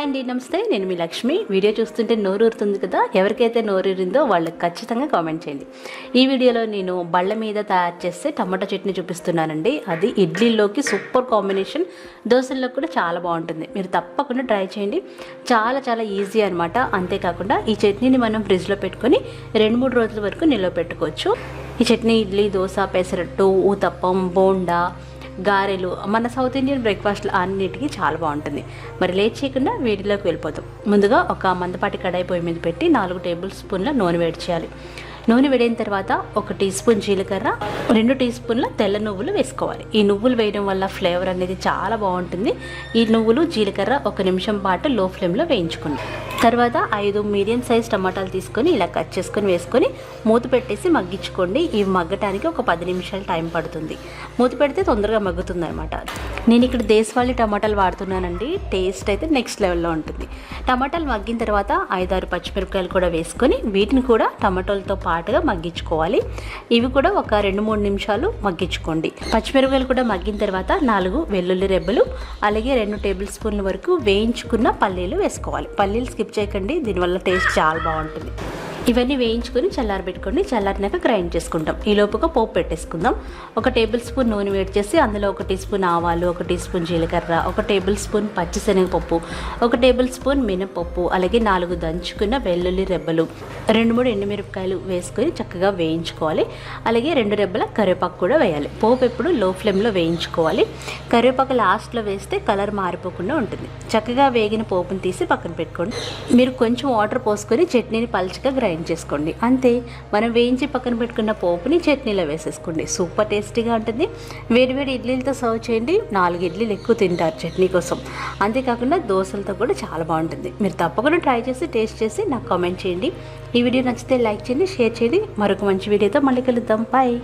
Hi అండి, నమస్తే. నేను మీ లక్ష్మి. వీడియో చూస్తుంటే నోరూరుతుంది కదా. ఎవరికైతే నోరూరిందో వాళ్ళకి ఖచ్చితంగా కామెంట్ చేయండి. ఈ వీడియోలో నేను బళ్ళ మీద తయారు చేస్తే టమాటా చట్నీ చూపిస్తున్నానండి. అది ఇడ్లీలోకి సూపర్ కాంబినేషన్, దోశల్లో కూడా చాలా బాగుంటుంది. మీరు తప్పకుండా ట్రై చేయండి. చాలా చాలా ఈజీ అనమాట. అంతేకాకుండా ఈ చట్నీని మనం ఫ్రిడ్జ్లో పెట్టుకొని 2-3 రోజుల వరకు నిల్వ పెట్టుకోవచ్చు. ఈ చట్నీ ఇడ్లీ, దోశ, పెసరట్టు, ఊతప్పం, బోండా, గారెలు, మన సౌత్ ఇండియన్ బ్రేక్ఫాస్ట్లు అన్నిటికీ చాలా బాగుంటుంది. మరి లేట్ చేయకుండా వీటిలోకి వెళ్ళిపోతాం. ముందుగా ఒక మందపాటి కడాయి పొయ్యి మీద పెట్టి 4 టేబుల్ స్పూన్ల నూనె వేడి చేయాలి. నూనె వేడిన తర్వాత 1 టీ స్పూన్ జీలకర్ర, 2 టీ స్పూన్ల తెల్ల నువ్వులు వేసుకోవాలి. ఈ నువ్వులు వేయడం వల్ల ఫ్లేవర్ అనేది చాలా బాగుంటుంది. ఈ నువ్వులు, జీలకర్ర 1 నిమిషం పాటు లో ఫ్లేమ్లో వేయించుకోండి. తర్వాత 5 మీడియం సైజ్ టమాటాలు తీసుకొని ఇలా కట్ చేసుకొని వేసుకొని మూత పెట్టేసి మగ్గించుకోండి. ఇవి మగ్గటానికి ఒక 10 నిమిషాలు టైం పడుతుంది. మూత పెడితే తొందరగా మగ్గుతుంది అనమాట. నేను ఇక్కడ దేశవాళీ టమాటాలు వాడుతున్నానండి. టేస్ట్ అయితే నెక్స్ట్ లెవెల్లో ఉంటుంది. టమాటాలు మగ్గిన తర్వాత 5-6 పచ్చిమిరపకాయలు కూడా వేసుకొని వీటిని కూడా టమాటాలతో పాటుగా మగ్గించుకోవాలి. ఇవి కూడా ఒక 2-3 నిమిషాలు మగ్గించుకోండి. పచ్చిమిరపకాయలు కూడా మగ్గిన తర్వాత 4 వెల్లుల్లి రెబ్బలు, అలాగే 2 టేబుల్ స్పూన్ల వరకు వేయించుకున్న పల్లీలు వేసుకోవాలి. పల్లీలు స్కిప్ చేయకండి, దీనివల్ల టేస్ట్ చాలా బాగుంటుంది. ఇవన్నీ వేయించుకొని చల్లారబెట్టుకోండి. చల్లారినాక గ్రైండ్ చేసుకుంటాం. ఈ లోపుగా పోపు పెట్టేసుకుందాం. 1 టేబుల్ స్పూన్ నూనె వేడి చేసి అందులో 1 టీ స్పూన్ ఆవాలు, 1 టీ స్పూన్ జీలకర్ర, 1 టేబుల్ స్పూన్ పచ్చిశనగపప్పు, 1 టేబుల్ స్పూన్ మినపప్పు, అలాగే 4 దంచుకున్న వెల్లుల్లి రెబ్బలు, 2-3 ఎండుమిరపకాయలు వేసుకొని చక్కగా వేయించుకోవాలి. అలాగే 2 రెబ్బల కరివేపాకు కూడా వేయాలి. పోపు ఎప్పుడు లో ఫ్లేమ్లో వేయించుకోవాలి. కరివేపాకు లాస్ట్లో వేస్తే కలర్ మారిపోకుండా ఉంటుంది. చక్కగా వేగిన పోపుని తీసి పక్కన పెట్టుకోండి. మీరు కొంచెం వాటర్ పోసుకొని చట్నీని పల్చగా గ్రైండ్ చేసుకోండి. అంతే, మనం వేయించి పక్కన పెట్టుకున్న పోపుని చట్నీలో వేసేసుకోండి. సూపర్ టేస్టీగా ఉంటుంది. వేడివేడి ఇడ్లీలతో సర్వ్ చేయండి. 4 ఇడ్లీలు ఎక్కువ తింటారు చట్నీ కోసం. అంతేకాకుండా దోశలతో కూడా చాలా బాగుంటుంది. మీరు తప్పకుండా ట్రై చేసి టేస్ట్ చేసి నాకు కామెంట్ చేయండి. ఈ వీడియో నచ్చితే లైక్ చేయండి, షేర్ చేయండి. మరొక మంచి వీడియోతో మళ్ళీ కలుద్దాం. బాయ్.